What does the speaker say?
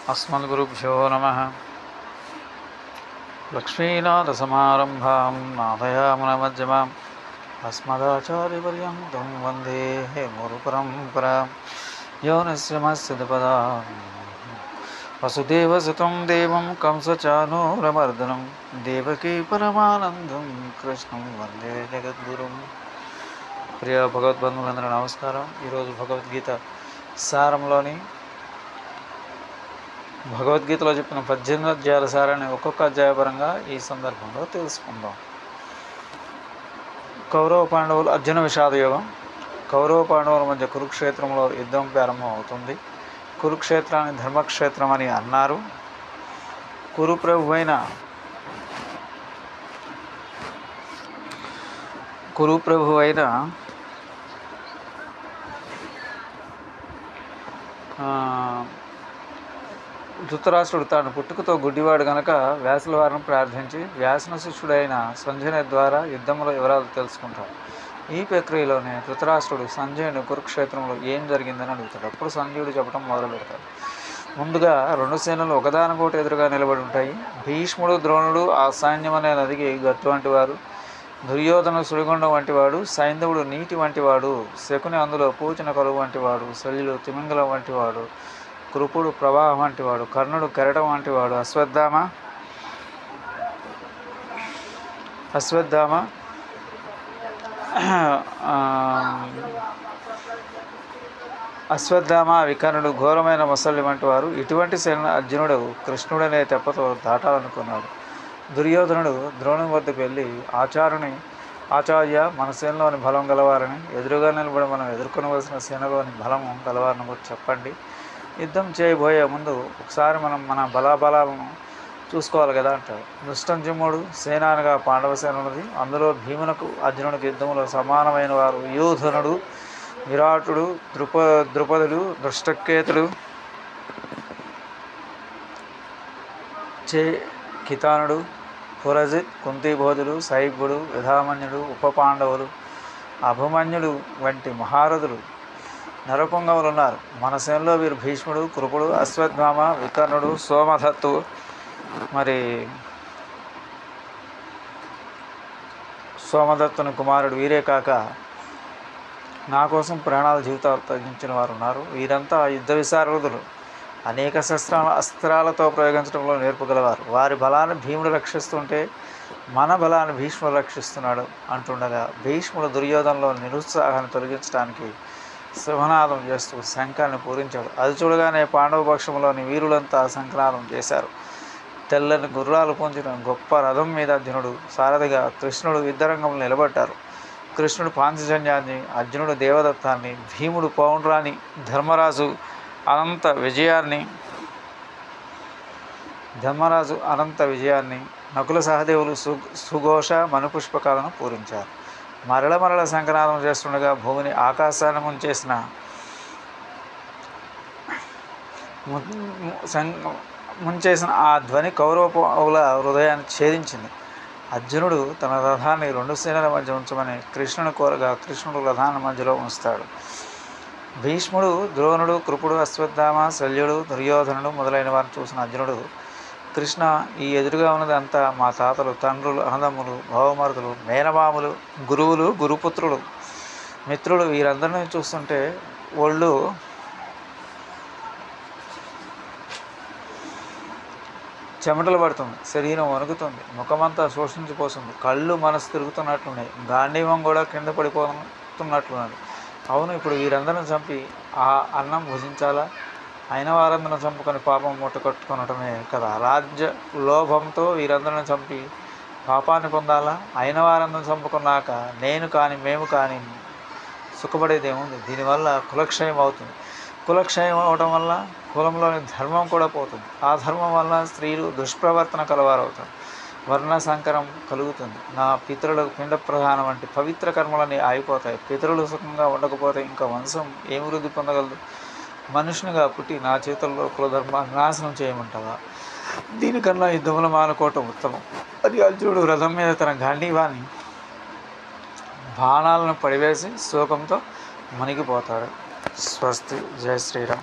अस्मद्गुरुभ्यो नमः। लक्ष्मीनाथसमारम्भां नाथयामुनमध्यमाम् अस्मदाचार्यपर्यन्तं वन्दे गुरुपरम्परां। यो निःश्रमस्यदपदा वसुदेवसुतं देवं कंसचानूरमर्दनं देवकी परमानन्दं कृष्णं వందే జగద్గురుం. ప్రియ భగవద్బంధువులందరూ నమస్కారం. ఈరోజు భగవద్గీత సారంలోని భగవద్గీతలో చెప్పిన 18 అధ్యాయాల సారాన్ని ఒక్కొక్క అధ్యాయపరంగా ఈ సందర్భంలో తెలుసుకుందాం. కౌరవ పాండవులు అర్జున విషాద యోగం. కౌరవ పాండవుల మధ్య కురుక్షేత్రంలో యుద్ధం ప్రారంభం అవుతుంది. కురుక్షేత్రాన్ని ధర్మక్షేత్రం అని అన్నారు. కురుప్రభు అయిన ధృతరాష్ట్రుడు తాను పుట్టుకతో గుడ్డివాడు గనక వ్యాసుల వారిని ప్రార్థించి వ్యాసున శిష్యుడైన సంజయుని ద్వారా యుద్ధంలో వివరాలు తెలుసుకుంటాడు. ఈ ప్రక్రియలోనే ధృతరాష్ట్రుడు సంజయుని కురుక్షేత్రంలో ఏం జరిగిందని అడుగుతాడు. అప్పుడు సంజయుడు చెప్పడం మొదలు పెడతాడు. ముందుగా రెండు సేనలు ఒకదానికొకటి ఎదురుగా నిలబడి ఉంటాయి. భీష్ముడు, ద్రోణుడు ఆ సైన్యం అనే నదికి గట్టు వంటివారు. దుర్యోధను సుడిగుండం వంటివాడు. సైంధవుడు నీటి వంటివాడు. శకుని అందులో పూచిన కలువు వంటివాడు. శల్యుడు తిమింగలం వంటివాడు. కృపుడు ప్రవాహం వంటివాడు. కర్ణుడు కెరటం వంటివాడు. అశ్వత్థామ వికర్ణుడు ఘోరమైన మొసలి వంటి వారు. ఇటువంటి సేన అర్జునుడు కృష్ణుడనే తెప్పతో దాటాలనుకున్నాడు. దుర్యోధనుడు ద్రోణుని వద్దకు వెళ్ళి ఆచార్య, మన సేనలోని బలం గలవారని, ఎదురుగా నిలబడి మనం ఎదుర్కొనవలసిన సేనలోని బలం గలవారిని కూడా చెప్పండి. యుద్ధం చేయబోయే ముందు ఒకసారి మనం మన బలాబలాలను చూసుకోవాలి కదా అంటాడు. దుష్టంజముడు సేనానిగా పాండవ సేన ఉన్నది. అందులో భీమునకు అర్జునుడికి యుద్ధంలో సమానమైన వారు యూధనుడు, విరాటుడు, ద్రుపదుడు, దృష్టకేతుడు, కితానుడు, పురజిత్, కుంతిబోధుడు, శైభుడు, విధామన్యుడు, ఉప పాండవులు, అభిమన్యుడు వంటి మహారథులు, నరపుంగవులు ఉన్నారు. మన సేనలో వీరు భీష్ముడు, కృపుడు, అశ్వత్థామ, వికర్ణుడు, సోమదత్తు, సోమదత్తుని కుమారుడు. వీరే కాక నా కోసం ప్రాణాల జీవితాలు తగ్గించిన వారు ఉన్నారు. వీరంతా యుద్ధ విశారదులు. అనేక అస్త్రాలతో ప్రయోగించడంలో నేర్పుగలవారు. వారి బలాన్ని భీముడు రక్షిస్తుంటే మన బలాన్ని భీష్ముడు రక్షిస్తున్నాడు అంటుండగా భీష్ముడు దుర్యోధనలో నిరుత్సాహాన్ని తొలగించడానికి శుభనాదం చేస్తూ శంఖాన్ని పూరించాడు. అది చూడగానే పాండవ పక్షంలోని వీరులంతా శంఖనాదం చేశారు. తెల్లని గుర్రాలు పొందిన గొప్ప రథం మీద అర్జునుడు సారథిగా, కృష్ణుడు యుద్ధరంగంలో నిలబడ్డారు. కృష్ణుడు పాంచజన్యాన్ని, అర్జునుడు దేవదత్తాన్ని, భీముడు పౌండ్రాన్ని, ధర్మరాజు అనంత విజయాన్ని, నకుల సహదేవులు సుఘోష మనుపుష్పకాలను పూరించారు. మరల శంఖనాదం చేస్తుండగా భూమిని ఆకాశాన్ని ముంచేసిన ఆ ధ్వని కౌరవుల హృదయాన్ని ఛేదించింది. అర్జునుడు తన రథాన్ని రెండు సేనల మధ్య ఉంచమని కృష్ణుని కోరగా కృష్ణుడు రథాన్ని మధ్యలో ఉంచుతాడు. భీష్ముడు, ద్రోణుడు, కృపుడు, అశ్వత్థామ, శల్యుడు, దుర్యోధనుడు మొదలైన వారిని చూసిన అర్జునుడు, కృష్ణ, ఈ ఎదురుగా ఉన్నది అంతా మా తాతలు, తండ్రులు, అన్నదమ్ములు, భవమరుదులు, మేనమాములు, గురువులు, గురుపుత్రులు, మిత్రులు. వీరందరినీ చూస్తుంటే ఒళ్ళు చెమటలు పడుతుంది, శరీరం వణుకుతుంది, ముఖమంతా శోషించిపోతుంది, కళ్ళు మనసు తిరుగుతున్నట్లున్నాయి, గాంధీవం కూడా కింద పడిపోతున్నట్లున్నది. అవును, ఇప్పుడు వీరందరిని చంపి ఆ అన్నం భుజించాలా? అయిన వారందరిని చంపుకొని పాపం మూట కట్టుకొనటమే కదా. రాజ్య లోభంతో వీరందరిని చంపి పాపాన్ని పొందాలా? అయిన వారందరిని చంపుకున్నాక నేను కానీ మేము కానీ సుఖపడేదేముంది? దీనివల్ల కులక్షయం అవుతుంది. కులక్షయం అవడం వల్ల కులంలోని ధర్మం కూడా పోతుంది. ఆ ధర్మం వల్ల స్త్రీలు దుష్ప్రవర్తన కలవారవుతారు. వర్ణ సంకరం కలుగుతుంది. నా పితరులకు పిండ ప్రధానం వంటి పవిత్ర కర్మలన్నీ ఆగిపోతాయి. పితరులు సుఖంగా ఉండకపోతే ఇంకా వంశం ఏమి వృద్ధి పొందగలదు? మనుషునిగా పుట్టి నా చేతుల్లో కులధర్మాన్ని నాశనం చేయమంటావా? దీనికన్నా యుద్ధములు మానుకోవటం ఉత్తమం అని అర్జునుడు రథం మీద తన గాంధీవాన్ని బాణాలను పడివేసి శోకంతో మునిగిపోతాడు. స్వస్తి. జై శ్రీరామ్.